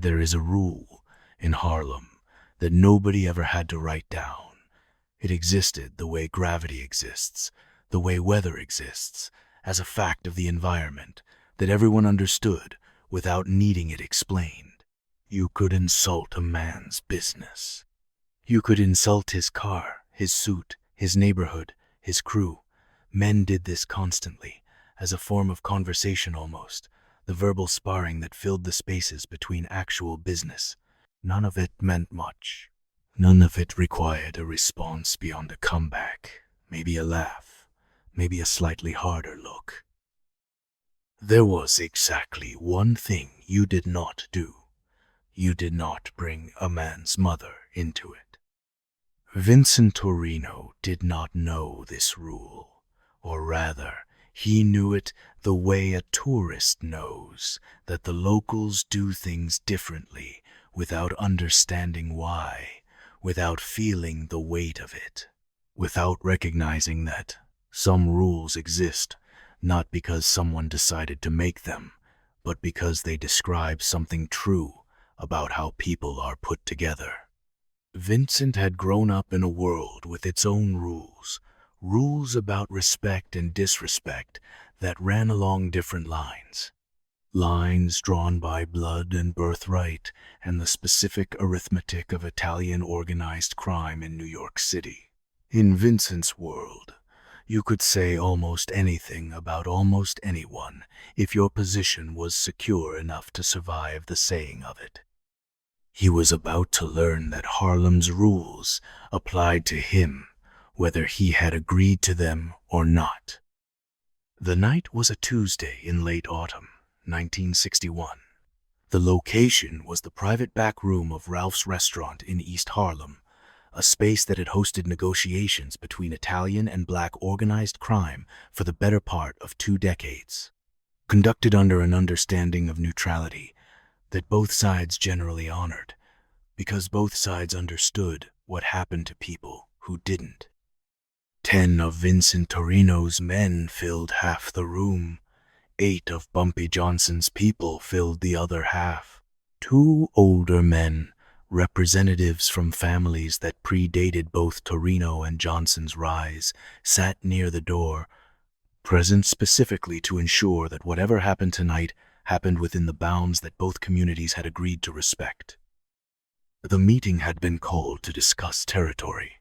There is a rule in Harlem that nobody ever had to write down. It existed the way gravity exists, the way weather exists, as a fact of the environment that everyone understood without needing it explained. You could insult a man's business. You could insult his car, his suit, his neighborhood, his crew. Men did this constantly, as a form of conversation almost, the verbal sparring that filled the spaces between actual business. None of it meant much. None of it required a response beyond a comeback, maybe a laugh, maybe a slightly harder look. There was exactly one thing you did not do. You did not bring a man's mother into it. Vincent Torino did not know this rule, or rather, he knew it the way a tourist knows that the locals do things differently without understanding why, without feeling the weight of it, without recognizing that some rules exist not because someone decided to make them, but because they describe something true about how people are put together. Vincent had grown up in a world with its own rules, rules about respect and disrespect that ran along different lines. Lines drawn by blood and birthright and the specific arithmetic of Italian organized crime in New York City. In Vincent's world, you could say almost anything about almost anyone if your position was secure enough to survive the saying of it. He was about to learn that Harlem's rules applied to him, whether he had agreed to them or not. The night was a Tuesday in late autumn, 1961. The location was the private back room of Ralph's restaurant in East Harlem, a space that had hosted negotiations between Italian and black organized crime for the better part of 2 decades. Conducted under an understanding of neutrality that both sides generally honored, because both sides understood what happened to people who didn't. 10 of Vincent Torino's men filled half the room. 8 of Bumpy Johnson's people filled the other half. 2 older men, representatives from families that predated both Torino and Johnson's rise, sat near the door, present specifically to ensure that whatever happened tonight happened within the bounds that both communities had agreed to respect. The meeting had been called to discuss territory.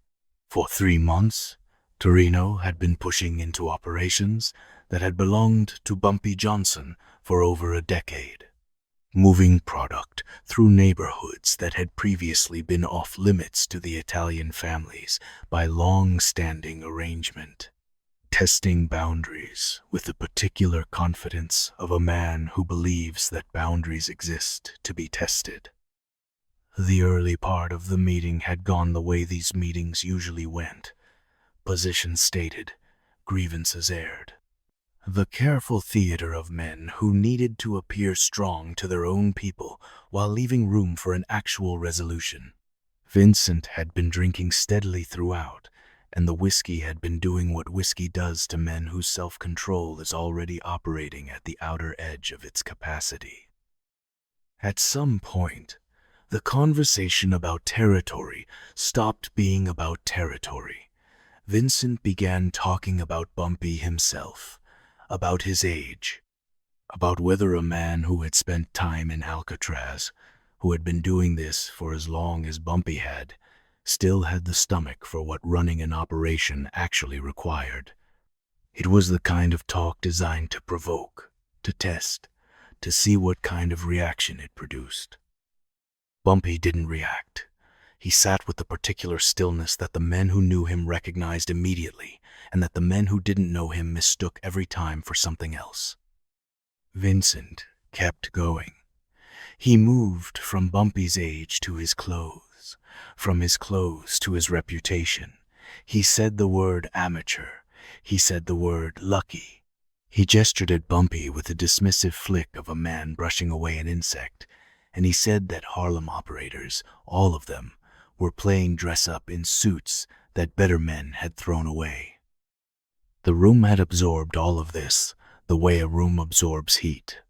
For 3 months, Torino had been pushing into operations that had belonged to Bumpy Johnson for over a decade, moving product through neighborhoods that had previously been off limits to the Italian families by long-standing arrangement, testing boundaries with the particular confidence of a man who believes that boundaries exist to be tested. The early part of the meeting had gone the way these meetings usually went. Positions stated, grievances aired. The careful theater of men who needed to appear strong to their own people while leaving room for an actual resolution. Vincent had been drinking steadily throughout, and the whiskey had been doing what whiskey does to men whose self-control is already operating at the outer edge of its capacity. At some point, the conversation about territory stopped being about territory. Vincent began talking about Bumpy himself, about his age, about whether a man who had spent time in Alcatraz, who had been doing this for as long as Bumpy had, still had the stomach for what running an operation actually required. It was the kind of talk designed to provoke, to test, to see what kind of reaction it produced. Bumpy didn't react. He sat with the particular stillness that the men who knew him recognized immediately, and that the men who didn't know him mistook every time for something else. Vincent kept going. He moved from Bumpy's age to his clothes, from his clothes to his reputation. He said the word amateur. He said the word lucky. He gestured at Bumpy with the dismissive flick of a man brushing away an insect, and he said that Harlem operators, all of them, were playing dress-up in suits that better men had thrown away. The room had absorbed all of this, the way a room absorbs heat.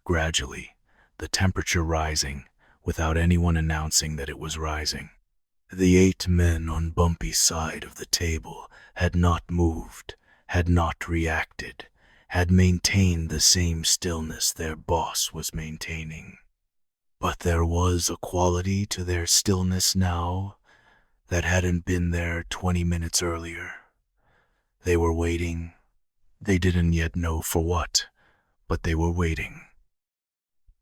Gradually, the temperature rising, without anyone announcing that it was rising. The 8 men on Bumpy's side of the table had not moved, had not reacted, had maintained the same stillness their boss was maintaining. But there was a quality to their stillness now that hadn't been there 20 minutes earlier. They were waiting. They didn't yet know for what, but they were waiting.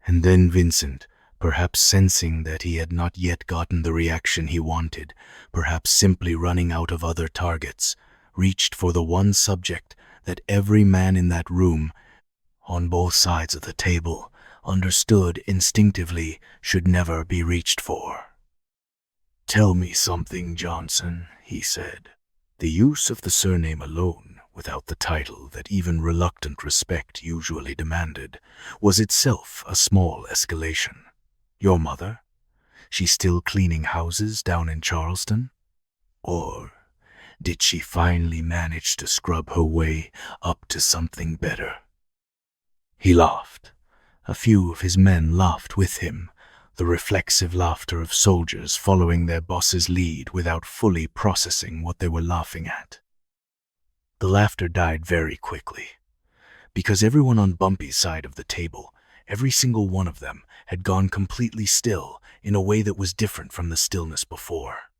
And then Vincent, perhaps sensing that he had not yet gotten the reaction he wanted, perhaps simply running out of other targets, reached for the one subject that every man in that room, on both sides of the table, understood instinctively should never be reached for. "Tell me something, Johnson," he said. The use of the surname alone, without the title that even reluctant respect usually demanded, was itself a small escalation. "Your mother? She's still cleaning houses down in Charleston? Or did she finally manage to scrub her way up to something better?" He laughed. A few of his men laughed with him, the reflexive laughter of soldiers following their boss's lead without fully processing what they were laughing at. The laughter died very quickly, because everyone on Bumpy's side of the table, every single one of them, had gone completely still in a way that was different from the stillness before.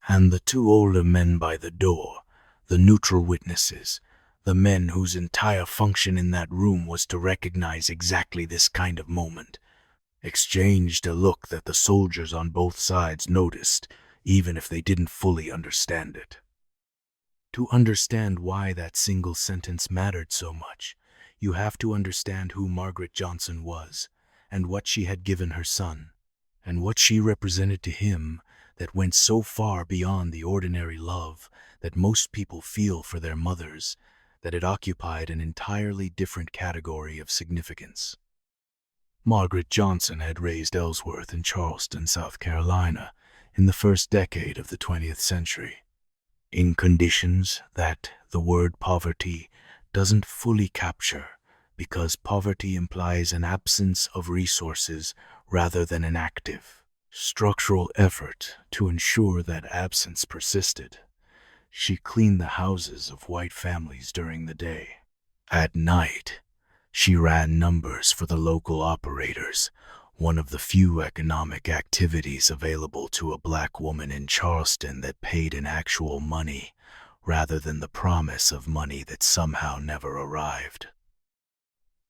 And the 2 older men by the door, the neutral witnesses, the men whose entire function in that room was to recognize exactly this kind of moment, exchanged a look that the soldiers on both sides noticed, even if they didn't fully understand it. To understand why that single sentence mattered so much, you have to understand who Margaret Johnson was, and what she had given her son, and what she represented to him that went so far beyond the ordinary love that most people feel for their mothers, that it occupied an entirely different category of significance. Margaret Johnson had raised Ellsworth in Charleston, South Carolina, in the first decade of the 20th century, in conditions that the word poverty doesn't fully capture, because poverty implies an absence of resources rather than an active, structural effort to ensure that absence persisted. She cleaned the houses of white families during the day. At night, she ran numbers for the local operators, one of the few economic activities available to a black woman in Charleston that paid in actual money, rather than the promise of money that somehow never arrived.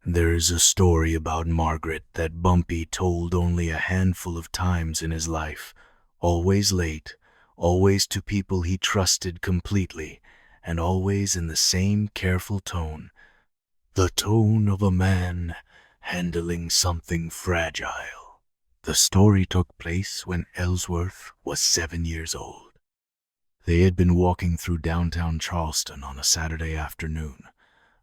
There's a story about Margaret that Bumpy told only a handful of times in his life, always late, always to people he trusted completely, and always in the same careful tone, the tone of a man handling something fragile. The story took place when Ellsworth was 7 years old. They had been walking through downtown Charleston on a Saturday afternoon,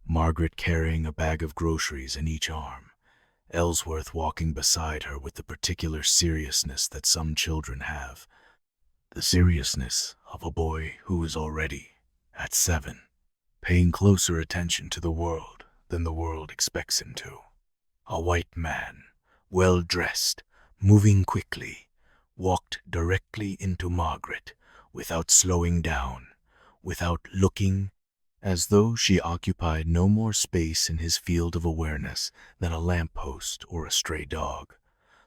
Margaret carrying a bag of groceries in each arm, Ellsworth walking beside her with the particular seriousness that some children have, the seriousness of a boy who is already, at 7, paying closer attention to the world than the world expects him to. A white man, well-dressed, moving quickly, walked directly into Margaret without slowing down, without looking, as though she occupied no more space in his field of awareness than a lamppost or a stray dog.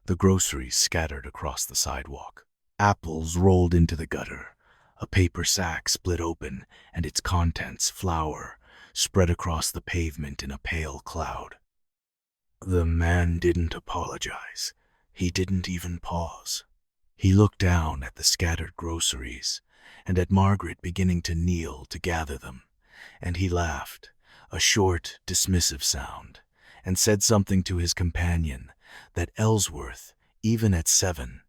The groceries scattered across the sidewalk. Apples rolled into the gutter. A paper sack split open, and its contents, flour, spread across the pavement in a pale cloud. The man didn't apologize. He didn't even pause. He looked down at the scattered groceries, and at Margaret beginning to kneel to gather them, and he laughed, a short, dismissive sound, and said something to his companion that Ellsworth, even at 7,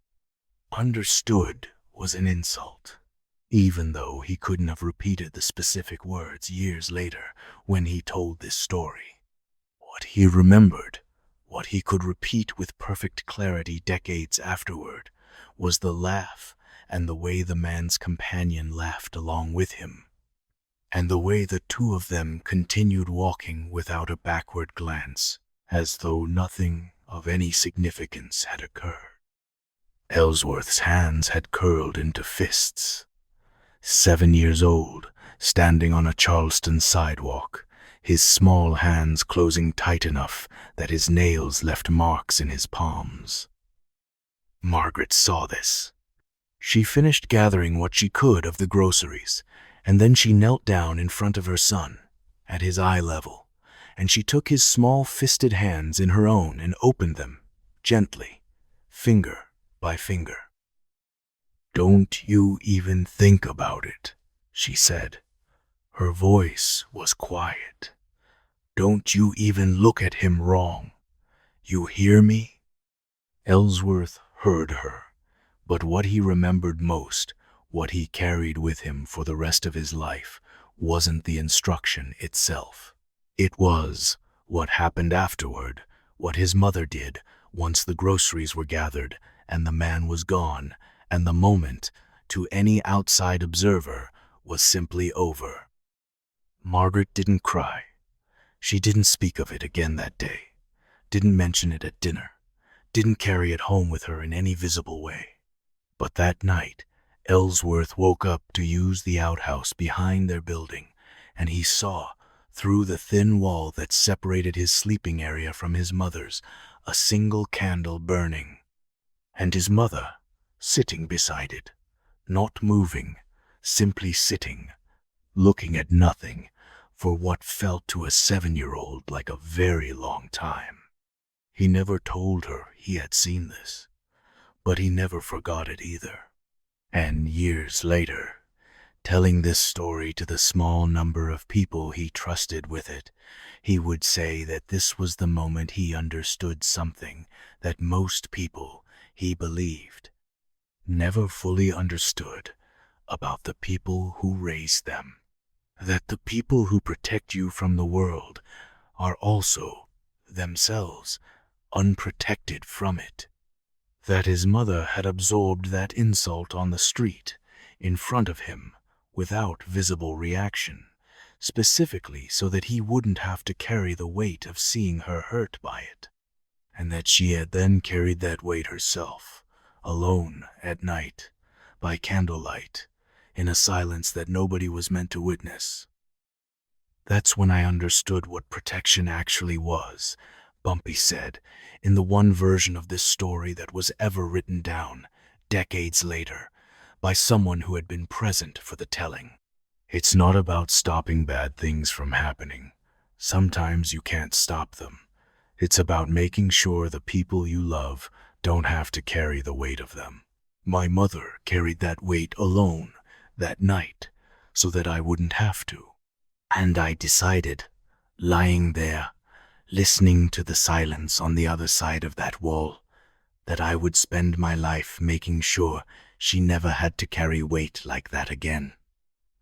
understood was an insult, even though he couldn't have repeated the specific words years later when he told this story. What he remembered, what he could repeat with perfect clarity decades afterward, was the laugh and the way the man's companion laughed along with him, and the way the 2 of them continued walking without a backward glance, as though nothing of any significance had occurred. Ellsworth's hands had curled into fists. 7 years old, standing on a Charleston sidewalk, his small hands closing tight enough that his nails left marks in his palms. Margaret saw this. She finished gathering what she could of the groceries, and then she knelt down in front of her son, at his eye level, and she took his small fisted hands in her own and opened them, gently, finger by finger. "Don't you even think about it," she said. Her voice was quiet. "Don't you even look at him wrong. You hear me?" Ellsworth heard her, but what he remembered most, what he carried with him for the rest of his life, wasn't the instruction itself. It was what happened afterward, what his mother did once the groceries were gathered and the man was gone, and the moment, to any outside observer, was simply over. Margaret didn't cry. She didn't speak of it again that day, didn't mention it at dinner, didn't carry it home with her in any visible way. But that night, Ellsworth woke up to use the outhouse behind their building, and he saw, through the thin wall that separated his sleeping area from his mother's, a single candle burning. And his mother, sitting beside it, not moving, simply sitting, looking at nothing, for what felt to a 7-year-old like a very long time. He never told her he had seen this, but he never forgot it either. And years later, telling this story to the small number of people he trusted with it, he would say that this was the moment he understood something that most people, he believed, never fully understood about the people who raised them. That the people who protect you from the world are also, themselves, unprotected from it. That his mother had absorbed that insult on the street, in front of him, without visible reaction, specifically so that he wouldn't have to carry the weight of seeing her hurt by it. And that she had then carried that weight herself, alone at night, by candlelight, in a silence that nobody was meant to witness. "That's when I understood what protection actually was," Bumpy said, in the one version of this story that was ever written down, decades later, by someone who had been present for the telling. "It's not about stopping bad things from happening. Sometimes you can't stop them. It's about making sure the people you love don't have to carry the weight of them. My mother carried that weight alone that night so that I wouldn't have to. And I decided, lying there, listening to the silence on the other side of that wall, that I would spend my life making sure she never had to carry weight like that again.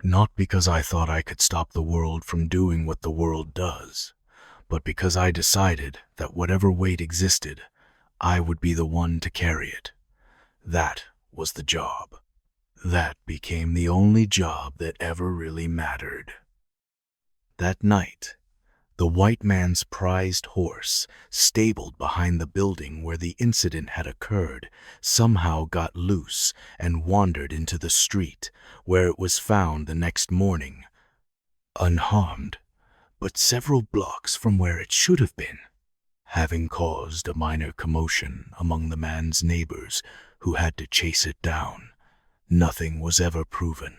Not because I thought I could stop the world from doing what the world does, but because I decided that whatever weight existed, I would be the one to carry it. That was the job. That became the only job that ever really mattered." That night, the white man's prized horse, stabled behind the building where the incident had occurred, somehow got loose and wandered into the street, where it was found the next morning, unharmed, but several blocks from where it should have been, having caused a minor commotion among the man's neighbors who had to chase it down. Nothing was ever proven.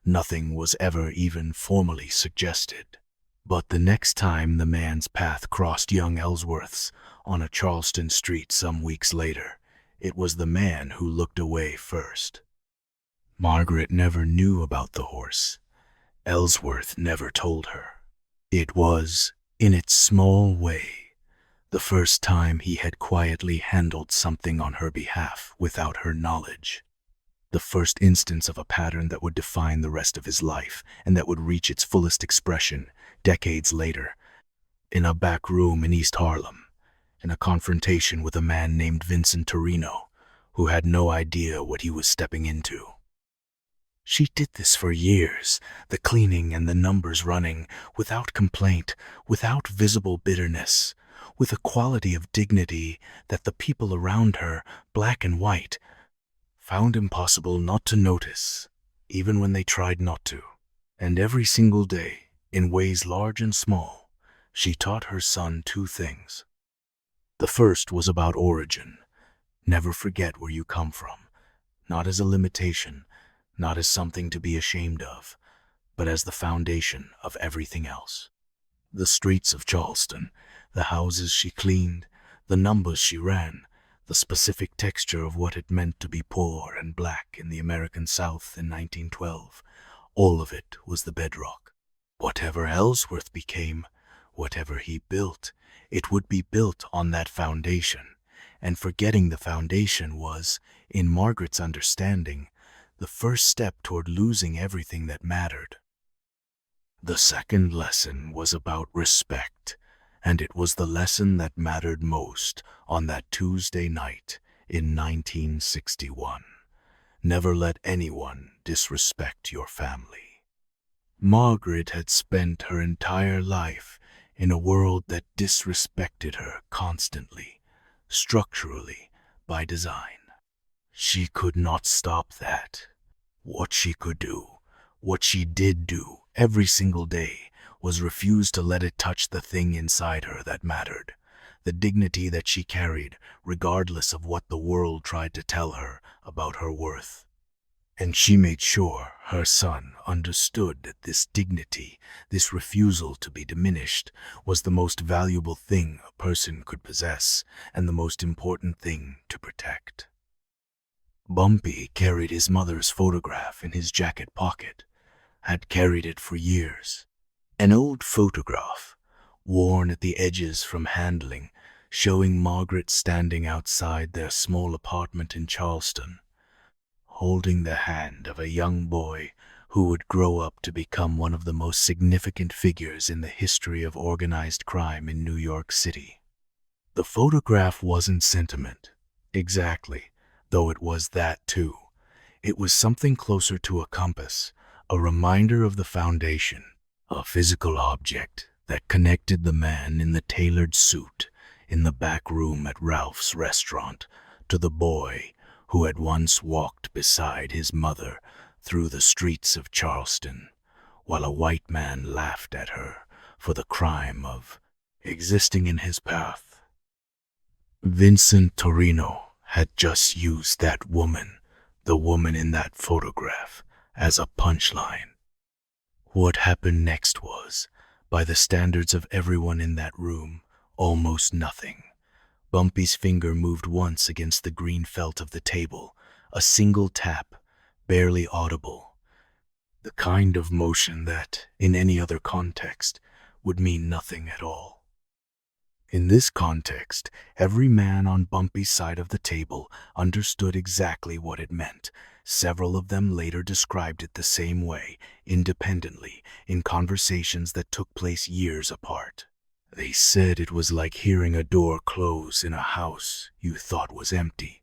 Nothing was ever even formally suggested. But the next time the man's path crossed young Ellsworth's on a Charleston street some weeks later, it was the man who looked away first. Margaret never knew about the horse. Ellsworth never told her. It was, in its small way, the first time he had quietly handled something on her behalf without her knowledge. The first instance of a pattern that would define the rest of his life and that would reach its fullest expression decades later, in a back room in East Harlem, in a confrontation with a man named Vincent Torino, who had no idea what he was stepping into. She did this for years, the cleaning and the numbers running, without complaint, without visible bitterness, with a quality of dignity that the people around her, black and white, found impossible not to notice, even when they tried not to. And every single day, in ways large and small, she taught her son two things. The first was about origin. Never forget where you come from, not as a limitation, not as something to be ashamed of, but as the foundation of everything else. The streets of Charleston, the houses she cleaned, the numbers she ran, the specific texture of what it meant to be poor and black in the American South in 1912, all of it was the bedrock. Whatever Ellsworth became, whatever he built, it would be built on that foundation, and forgetting the foundation was, in Margaret's understanding, the first step toward losing everything that mattered. The second lesson was about respect, and it was the lesson that mattered most on that Tuesday night in 1961. Never let anyone disrespect your family. Margaret had spent her entire life in a world that disrespected her constantly, structurally, by design. She could not stop that. What she could do, what she did do every single day, was refuse to let it touch the thing inside her that mattered, the dignity that she carried, regardless of what the world tried to tell her about her worth. And she made sure her son understood that this dignity, this refusal to be diminished, was the most valuable thing a person could possess and the most important thing to protect. Bumpy carried his mother's photograph in his jacket pocket, had carried it for years. An old photograph, worn at the edges from handling, showing Margaret standing outside their small apartment in Charleston, holding the hand of a young boy who would grow up to become one of the most significant figures in the history of organized crime in New York City. The photograph wasn't sentiment, exactly, though it was that too. It was something closer to a compass, a reminder of the foundation, a physical object that connected the man in the tailored suit in the back room at Ralph's restaurant to the boy who had once walked beside his mother through the streets of Charleston, while a white man laughed at her for the crime of existing in his path. Vincent Torino had just used that woman, the woman in that photograph, as a punchline. What happened next was, by the standards of everyone in that room, almost nothing. Bumpy's finger moved once against the green felt of the table, a single tap, barely audible. The kind of motion that, in any other context, would mean nothing at all. In this context, every man on Bumpy's side of the table understood exactly what it meant. Several of them later described it the same way, independently, in conversations that took place years apart. They said it was like hearing a door close in a house you thought was empty,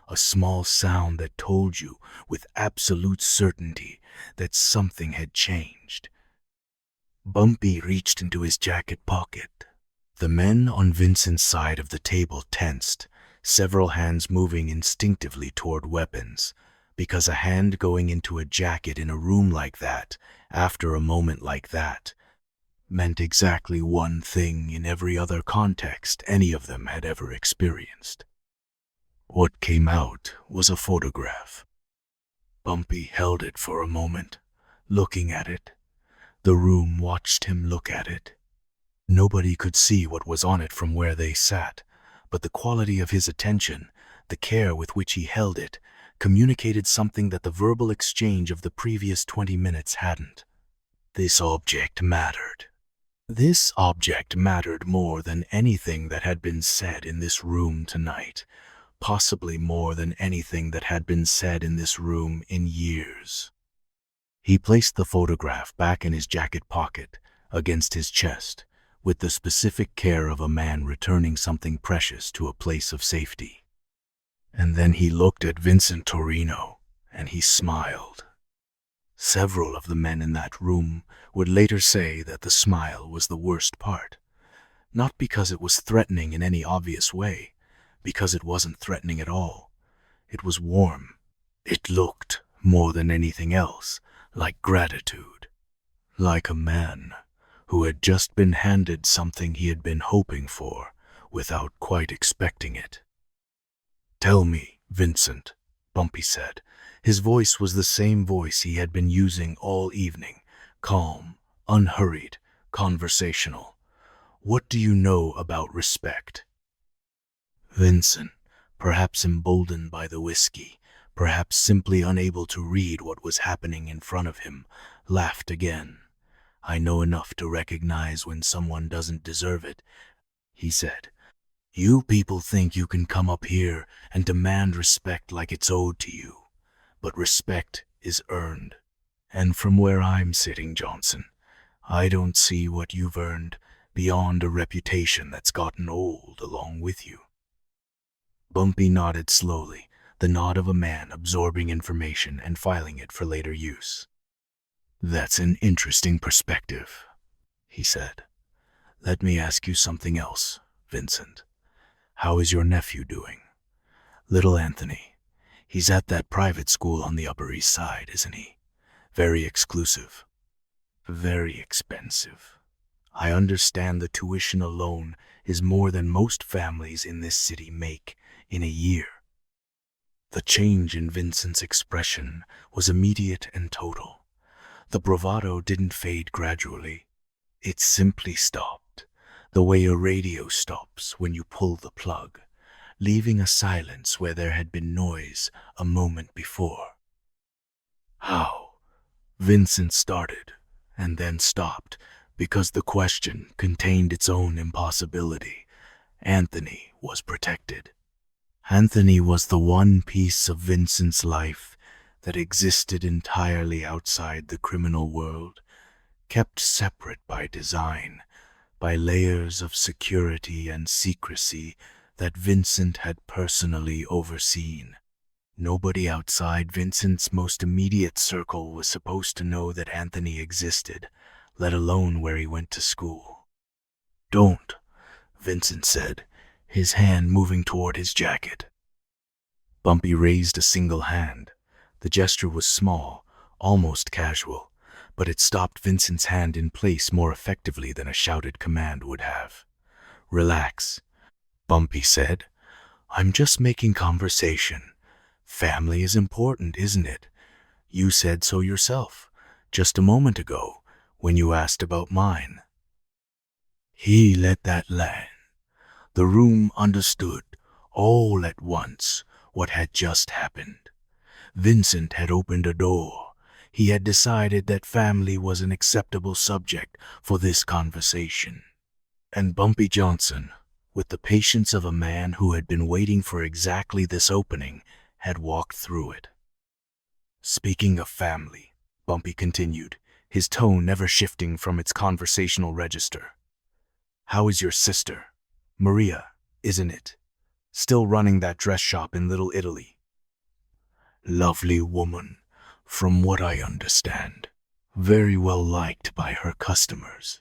a small sound that told you with absolute certainty that something had changed. Bumpy reached into his jacket pocket. The men on Vincent's side of the table tensed, several hands moving instinctively toward weapons, because a hand going into a jacket in a room like that, after a moment like that, meant exactly one thing in every other context any of them had ever experienced. What came out was a photograph. Bumpy held it for a moment, looking at it. The room watched him look at it. Nobody could see what was on it from where they sat, but the quality of his attention, the care with which he held it, communicated something that the verbal exchange of the previous 20 minutes hadn't. This object mattered. This object mattered more than anything that had been said in this room tonight, possibly more than anything that had been said in this room in years. He placed the photograph back in his jacket pocket, against his chest, with the specific care of a man returning something precious to a place of safety. And then he looked at Vincent Torino, and he smiled. Several of the men in that room would later say that the smile was the worst part, not because it was threatening in any obvious way, because it wasn't threatening at all. It was warm, It looked, more than anything else, like gratitude, like a man who had just been handed something he had been hoping for without quite expecting it. "Tell me, Vincent," Bumpy said. His voice was the same voice he had been using all evening, calm, unhurried, conversational. "What do you know about respect?" Vincent, perhaps emboldened by the whiskey, perhaps simply unable to read what was happening in front of him, laughed again. "I know enough to recognize when someone doesn't deserve it," he said. "You people think you can come up here and demand respect like it's owed to you, but respect is earned. And from where I'm sitting, Johnson, I don't see what you've earned beyond a reputation that's gotten old along with you." Bumpy nodded slowly, the nod of a man absorbing information and filing it for later use. "That's an interesting perspective," he said. "Let me ask you something else, Vincent. How is your nephew doing? Little Anthony. He's at that private school on the Upper East Side, isn't he? Very exclusive. Very expensive. I understand the tuition alone is more than most families in this city make in a year." The change in Vincent's expression was immediate and total. The bravado didn't fade gradually. It simply stopped, the way a radio stops when you pull the plug, leaving a silence where there had been noise a moment before. "How?" Vincent started, and then stopped, because the question contained its own impossibility. Anthony was protected. Anthony was the one piece of Vincent's life that existed entirely outside the criminal world, kept separate by design, by layers of security and secrecy that Vincent had personally overseen. Nobody outside Vincent's most immediate circle was supposed to know that Anthony existed, let alone where he went to school. "Don't," Vincent said, his hand moving toward his jacket. Bumpy raised a single hand. The gesture was small, almost casual, but it stopped Vincent's hand in place more effectively than a shouted command would have. "Relax," Bumpy said. "I'm just making conversation. Family is important, isn't it? You said so yourself, just a moment ago, when you asked about mine." He let that land. The room understood, all at once, what had just happened. Vincent had opened a door. He had decided that family was an acceptable subject for this conversation. And Bumpy Johnson, with the patience of a man who had been waiting for exactly this opening, had walked through it. "Speaking of family," Bumpy continued, his tone never shifting from its conversational register. "How is your sister? Maria, isn't it? Still running that dress shop in Little Italy?" "Lovely woman, from what I understand. Very well liked by her customers."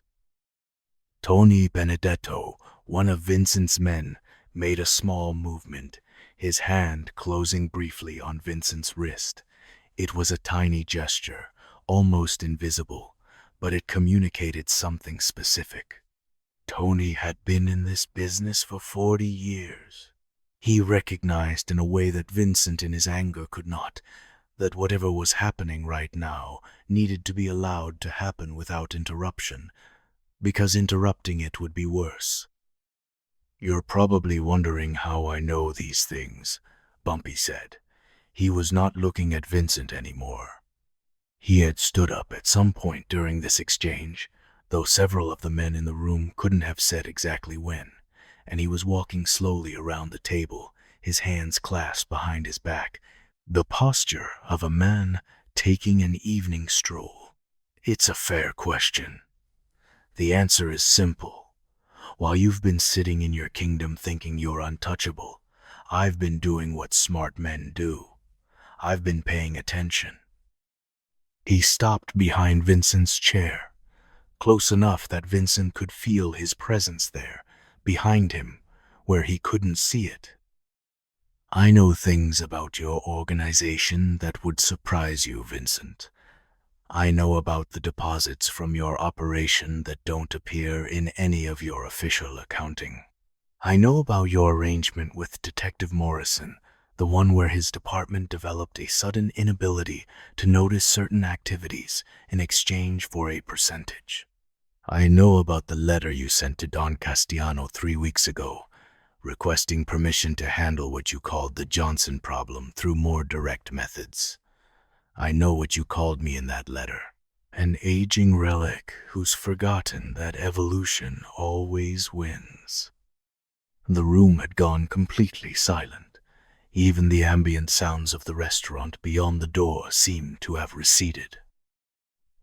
Tony Benedetto, one of Vincent's men, made a small movement, his hand closing briefly on Vincent's wrist. It was a tiny gesture, almost invisible, but it communicated something specific. Tony had been in this business for 40 years. He recognized in a way that Vincent in his anger could not, that whatever was happening right now needed to be allowed to happen without interruption, because interrupting it would be worse. "You're probably wondering how I know these things," Bumpy said. He was not looking at Vincent anymore. He had stood up at some point during this exchange, though several of the men in the room couldn't have said exactly when, and he was walking slowly around the table, his hands clasped behind his back, the posture of a man taking an evening stroll. "It's a fair question. The answer is simple. While you've been sitting in your kingdom thinking you're untouchable, I've been doing what smart men do. I've been paying attention." He stopped behind Vincent's chair, close enough that Vincent could feel his presence there, behind him, where he couldn't see it. I know things about your organization that would surprise you, Vincent. I know about the deposits from your operation that don't appear in any of your official accounting. I know about your arrangement with Detective Morrison, the one where his department developed a sudden inability to notice certain activities in exchange for a percentage. I know about the letter you sent to Don Castellano 3 weeks ago, requesting permission to handle what you called the Johnson problem through more direct methods. I know what you called me in that letter. An aging relic who's forgotten that evolution always wins. The room had gone completely silent. Even the ambient sounds of the restaurant beyond the door seemed to have receded.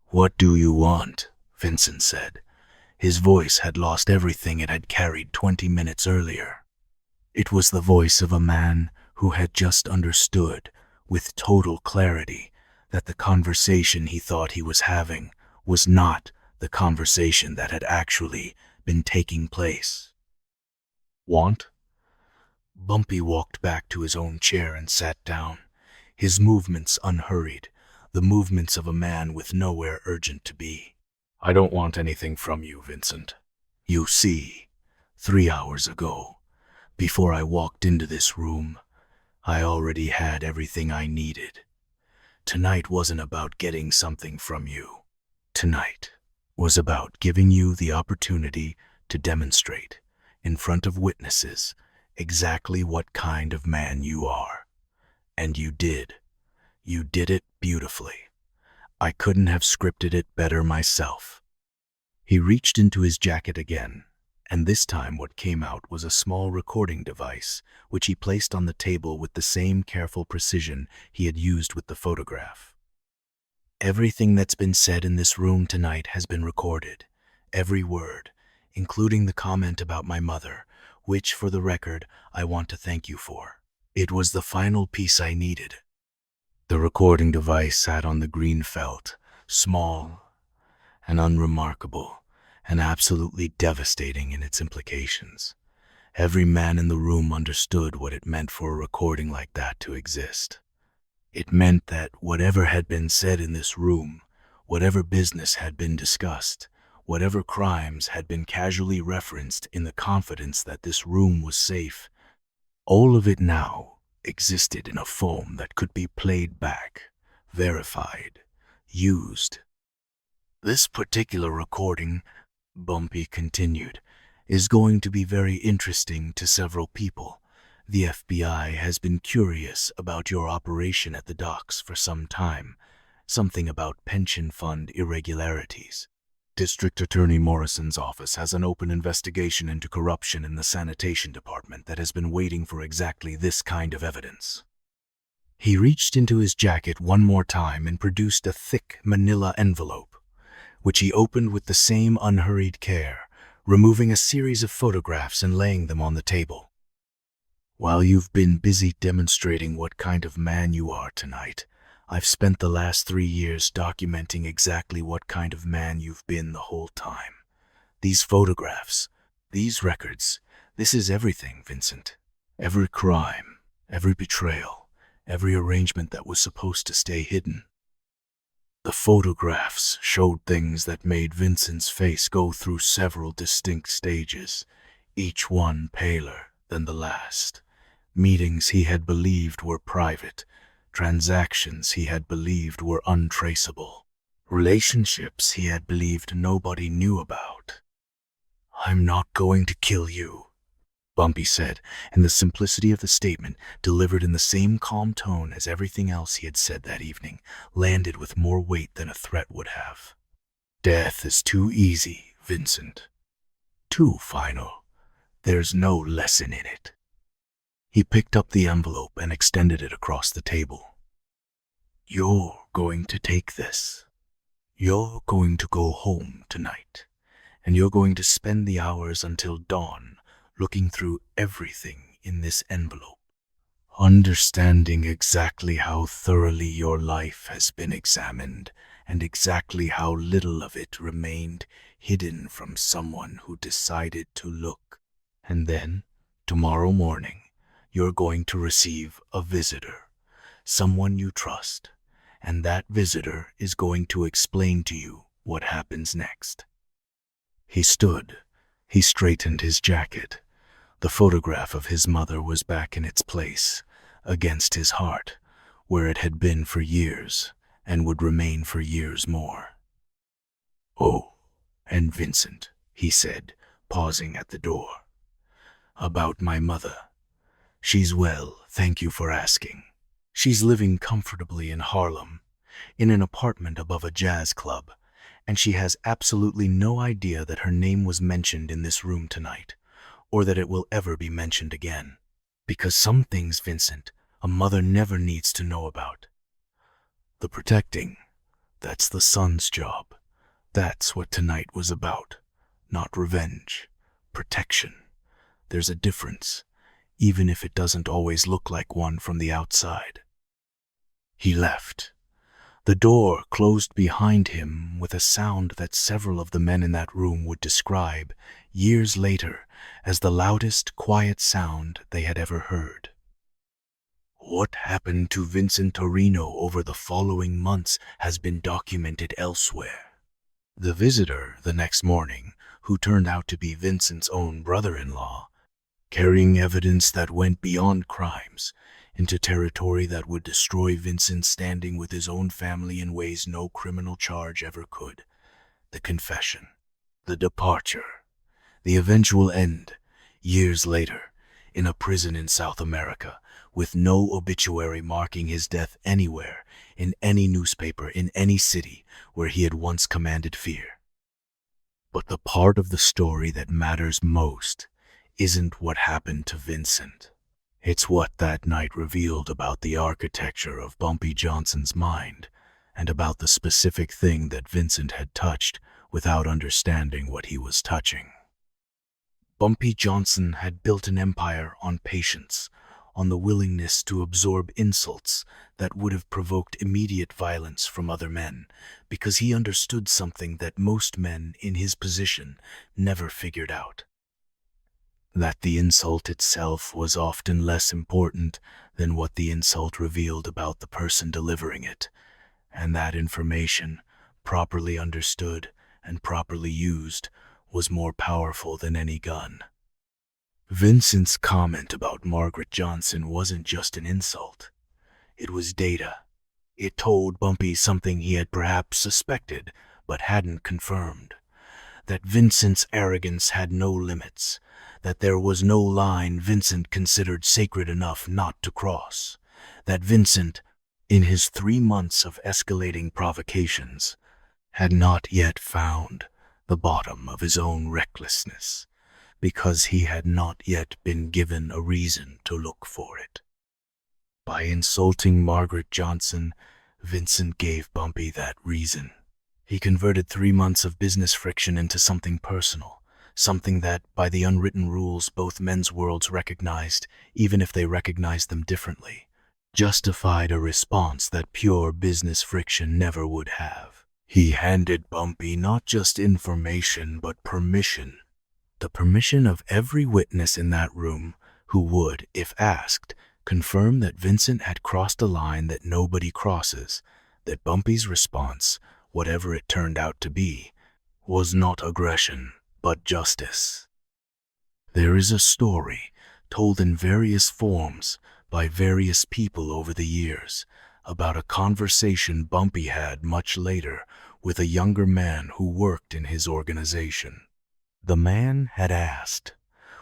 "What do you want?" Vincent said. His voice had lost everything it had carried 20 minutes earlier. It was the voice of a man who had just understood, with total clarity, that the conversation he thought he was having was not the conversation that had actually been taking place. "Want?" Bumpy walked back to his own chair and sat down, his movements unhurried, the movements of a man with nowhere urgent to be. "I don't want anything from you, Vincent. You see, 3 hours ago, before I walked into this room, I already had everything I needed. Tonight wasn't about getting something from you. Tonight was about giving you the opportunity to demonstrate, in front of witnesses, exactly what kind of man you are. And you did. You did it beautifully. I couldn't have scripted it better myself." He reached into his jacket again, and this time what came out was a small recording device, which he placed on the table with the same careful precision he had used with the photograph. "Everything that's been said in this room tonight has been recorded, every word, including the comment about my mother, which, for the record, I want to thank you for. It was the final piece I needed." The recording device sat on the green felt, small and unremarkable, and absolutely devastating in its implications. Every man in the room understood what it meant for a recording like that to exist. It meant that whatever had been said in this room, whatever business had been discussed, whatever crimes had been casually referenced in the confidence that this room was safe, all of it now existed in a form that could be played back, verified, used. "This particular recording," Bumpy continued, "is going to be very interesting to several people. The FBI has been curious about your operation at the docks for some time, something about pension fund irregularities. District Attorney Morrison's office has an open investigation into corruption in the sanitation department that has been waiting for exactly this kind of evidence." He reached into his jacket one more time and produced a thick manila envelope, which he opened with the same unhurried care, removing a series of photographs and laying them on the table. "While you've been busy demonstrating what kind of man you are tonight, I've spent the last 3 years documenting exactly what kind of man you've been the whole time. These photographs, these records, this is everything, Vincent. Every crime, every betrayal, every arrangement that was supposed to stay hidden. The photographs showed things that made Vincent's face go through several distinct stages, each one paler than the last. Meetings he had believed were private, transactions he had believed were untraceable, relationships he had believed nobody knew about. "I'm not going to kill you," Bumpy said, and the simplicity of the statement, delivered in the same calm tone as everything else he had said that evening, landed with more weight than a threat would have. "Death is too easy, Vincent. Too final. There's no lesson in it." He picked up the envelope and extended it across the table. "You're going to take this. You're going to go home tonight, and you're going to spend the hours until dawn looking through everything in this envelope, understanding exactly how thoroughly your life has been examined and exactly how little of it remained hidden from someone who decided to look. And then, tomorrow morning, you're going to receive a visitor, someone you trust, and that visitor is going to explain to you what happens next." He stood. He straightened his jacket. The photograph of his mother was back in its place, against his heart, where it had been for years and would remain for years more. "Oh, and Vincent," he said, pausing at the door. "About my mother. She's well, thank you for asking. She's living comfortably in Harlem, in an apartment above a jazz club, and she has absolutely no idea that her name was mentioned in this room tonight, or that it will ever be mentioned again. Because some things, Vincent, a mother never needs to know about. The protecting, that's the son's job. That's what tonight was about. Not revenge. Protection. There's a difference, even if it doesn't always look like one from the outside." He left. The door closed behind him with a sound that several of the men in that room would describe, years later, as the loudest, quiet sound they had ever heard. What happened to Vincent Torino over the following months has been documented elsewhere. The visitor the next morning, who turned out to be Vincent's own brother-in-law, carrying evidence that went beyond crimes, into territory that would destroy Vincent's standing with his own family in ways no criminal charge ever could. The confession, the departure, the eventual end, years later, in a prison in South America, with no obituary marking his death anywhere, in any newspaper, in any city where he had once commanded fear. But the part of the story that matters most isn't what happened to Vincent. It's what that night revealed about the architecture of Bumpy Johnson's mind, and about the specific thing that Vincent had touched without understanding what he was touching. Bumpy Johnson had built an empire on patience, on the willingness to absorb insults that would have provoked immediate violence from other men, because he understood something that most men in his position never figured out. That the insult itself was often less important than what the insult revealed about the person delivering it, and that information, properly understood and properly used, was more powerful than any gun. Vincent's comment about Margaret Johnson wasn't just an insult. It was data. It told Bumpy something he had perhaps suspected but hadn't confirmed. That Vincent's arrogance had no limits, that there was no line Vincent considered sacred enough not to cross, that Vincent, in his 3 months of escalating provocations, had not yet found the bottom of his own recklessness, because he had not yet been given a reason to look for it. By insulting Margaret Johnson, Vincent gave Bumpy that reason. He converted 3 months of business friction into something personal, something that, by the unwritten rules both men's worlds recognized, even if they recognized them differently, justified a response that pure business friction never would have. He handed Bumpy not just information but permission. The permission of every witness in that room who would, if asked, confirm that Vincent had crossed a line that nobody crosses, that Bumpy's response, whatever it turned out to be, was not aggression, but justice. There is a story, told in various forms by various people over the years, about a conversation Bumpy had much later with a younger man who worked in his organization. The man had asked,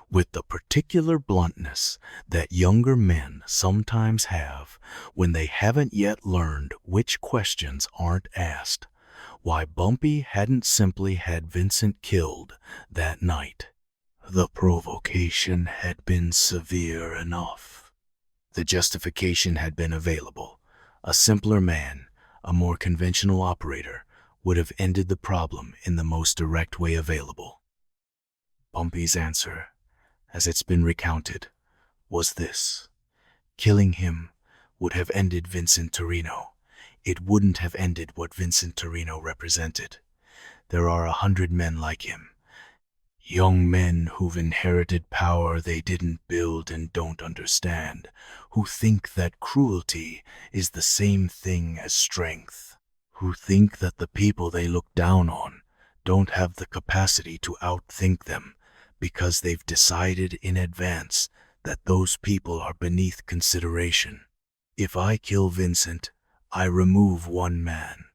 with the particular bluntness that younger men sometimes have when they haven't yet learned which questions aren't asked, why Bumpy hadn't simply had Vincent killed that night. The provocation had been severe enough. The justification had been available. A simpler man, a more conventional operator, would have ended the problem in the most direct way available. Bumpy's answer, as it's been recounted, was this. Killing him would have ended Vincent Torino. It wouldn't have ended what Vincent Torino represented. There are 100 men like him. Young men who've inherited power they didn't build and don't understand, who think that cruelty is the same thing as strength, who think that the people they look down on don't have the capacity to outthink them because they've decided in advance that those people are beneath consideration. If I kill Vincent, I remove one man.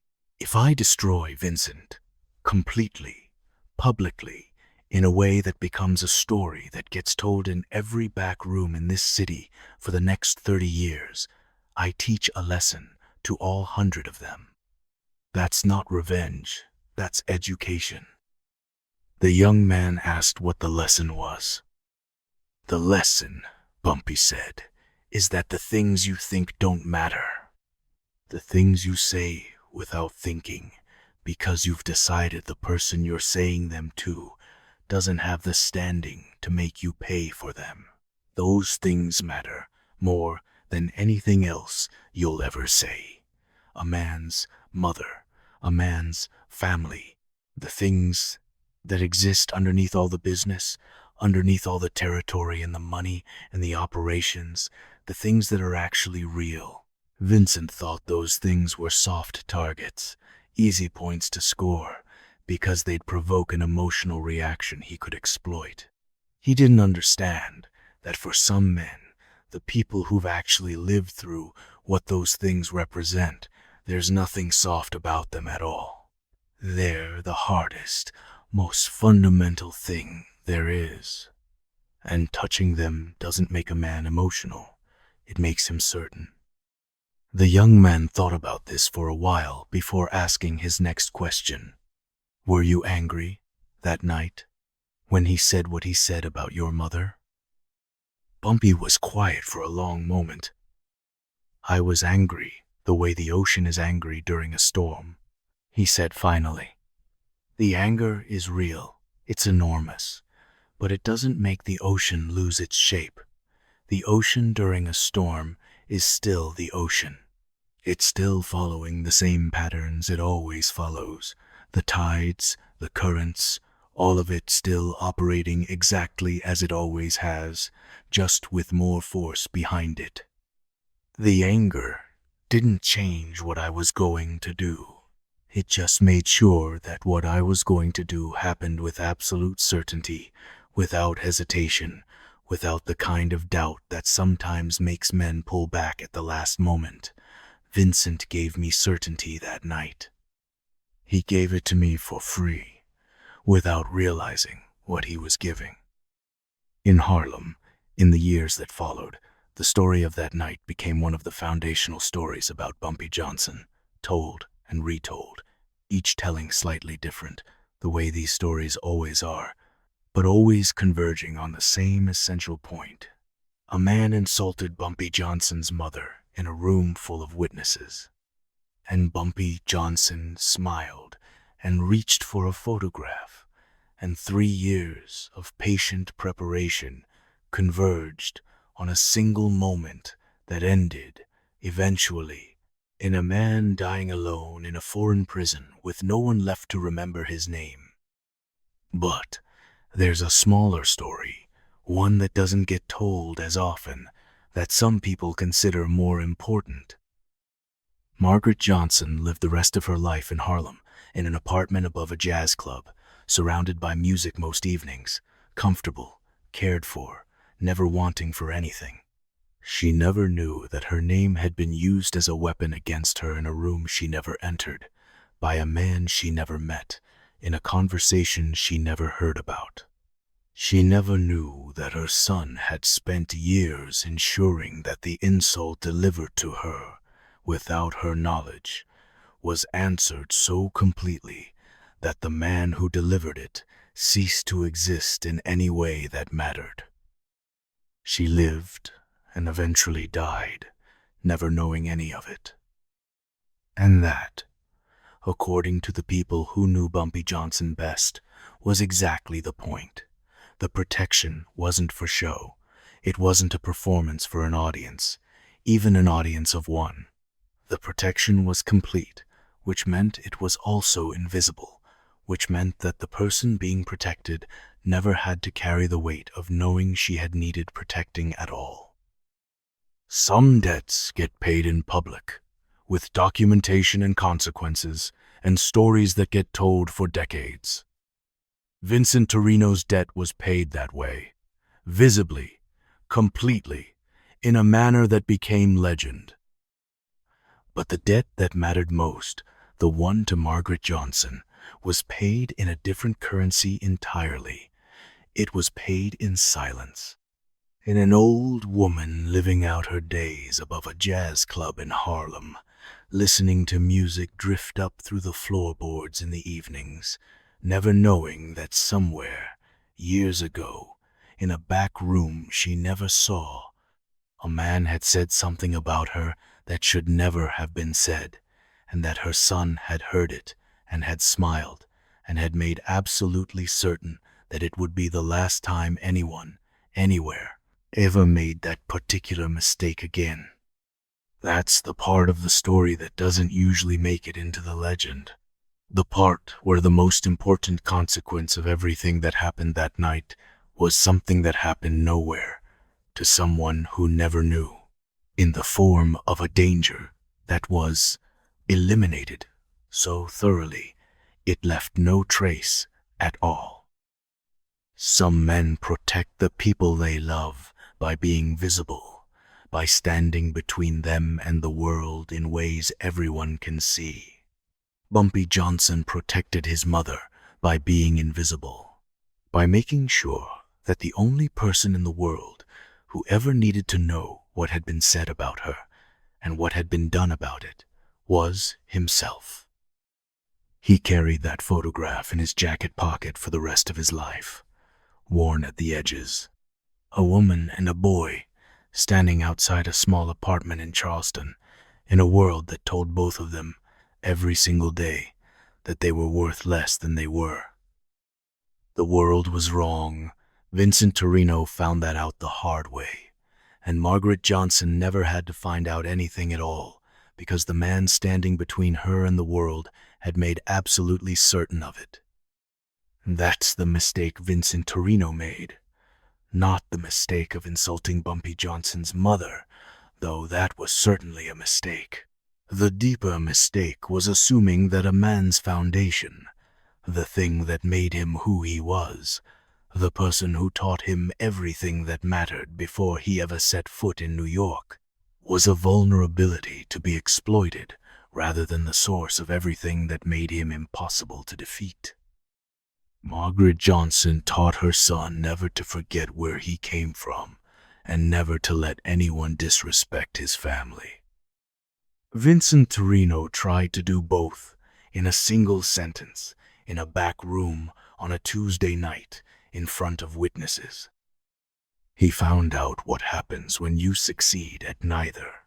If I destroy Vincent completely, publicly, in a way that becomes a story that gets told in every back room in this city for the next 30 years, I teach a lesson to all 100 of them. That's not revenge, that's education. The young man asked what the lesson was. The lesson, Bumpy said, is that the things you think don't matter. The things you say without thinking, because you've decided the person you're saying them to doesn't have the standing to make you pay for them. Those things matter more than anything else you'll ever say. A man's mother, a man's family, the things that exist underneath all the business, underneath all the territory and the money and the operations, the things that are actually real. Vincent thought those things were soft targets, easy points to score, because they'd provoke an emotional reaction he could exploit. He didn't understand that for some men, the people who've actually lived through what those things represent, there's nothing soft about them at all. They're the hardest, most fundamental thing there is. And touching them doesn't make a man emotional, it makes him certain. The young man thought about this for a while before asking his next question. Were you angry that night when he said what he said about your mother? Bumpy was quiet for a long moment. I was angry the way the ocean is angry during a storm, he said finally. The anger is real, it's enormous, but it doesn't make the ocean lose its shape. The ocean during a storm is still the ocean. It's still following the same patterns it always follows. The tides, the currents, all of it still operating exactly as it always has, just with more force behind it. The anger didn't change what I was going to do. It just made sure that what I was going to do happened with absolute certainty, without hesitation, without the kind of doubt that sometimes makes men pull back at the last moment. Vincent gave me certainty that night. He gave it to me for free, without realizing what he was giving. In Harlem, in the years that followed, the story of that night became one of the foundational stories about Bumpy Johnson, told and retold, each telling slightly different, the way these stories always are, but always converging on the same essential point. A man insulted Bumpy Johnson's mother in a room full of witnesses. And Bumpy Johnson smiled and reached for a photograph, and 3 years of patient preparation converged on a single moment that ended, eventually, in a man dying alone in a foreign prison with no one left to remember his name. But there's a smaller story, one that doesn't get told as often, that some people consider more important. Margaret Johnson lived the rest of her life in Harlem, in an apartment above a jazz club, surrounded by music most evenings, comfortable, cared for, never wanting for anything. She never knew that her name had been used as a weapon against her in a room she never entered, by a man she never met, in a conversation she never heard about. She never knew that her son had spent years ensuring that the insult delivered to her, without her knowledge, was answered so completely that the man who delivered it ceased to exist in any way that mattered. She lived and eventually died, never knowing any of it. And that, according to the people who knew Bumpy Johnson best, was exactly the point. The protection wasn't for show. It wasn't a performance for an audience, even an audience of one. The protection was complete, which meant it was also invisible, which meant that the person being protected never had to carry the weight of knowing she had needed protecting at all. Some debts get paid in public, with documentation and consequences, and stories that get told for decades. Vincent Torino's debt was paid that way, visibly, completely, in a manner that became legend. But the debt that mattered most, the one to Margaret Johnson, was paid in a different currency entirely. It was paid in silence. In an old woman living out her days above a jazz club in Harlem, listening to music drift up through the floorboards in the evenings, never knowing that somewhere, years ago, in a back room she never saw, a man had said something about her that should never have been said, and that her son had heard it and had smiled and had made absolutely certain that it would be the last time anyone, anywhere, ever made that particular mistake again. That's the part of the story that doesn't usually make it into the legend. The part where the most important consequence of everything that happened that night was something that happened nowhere, to someone who never knew, in the form of a danger that was eliminated so thoroughly it left no trace at all. Some men protect the people they love by being visible, by standing between them and the world in ways everyone can see. Bumpy Johnson protected his mother by being invisible, by making sure that the only person in the world who ever needed to know what had been said about her and what had been done about it was himself. He carried that photograph in his jacket pocket for the rest of his life, worn at the edges. A woman and a boy standing outside a small apartment in Charleston, in a world that told both of them every single day that they were worth less than they were. The world was wrong. Vincent Torino found that out the hard way, and Margaret Johnson never had to find out anything at all, because the man standing between her and the world had made absolutely certain of it. That's the mistake Vincent Torino made, not the mistake of insulting Bumpy Johnson's mother, though that was certainly a mistake. The deeper mistake was assuming that a man's foundation, the thing that made him who he was, the person who taught him everything that mattered before he ever set foot in New York, was a vulnerability to be exploited rather than the source of everything that made him impossible to defeat. Margaret Johnson taught her son never to forget where he came from and never to let anyone disrespect his family. Vincent Torino tried to do both in a single sentence, in a back room on a Tuesday night in front of witnesses. He found out what happens when you succeed at neither.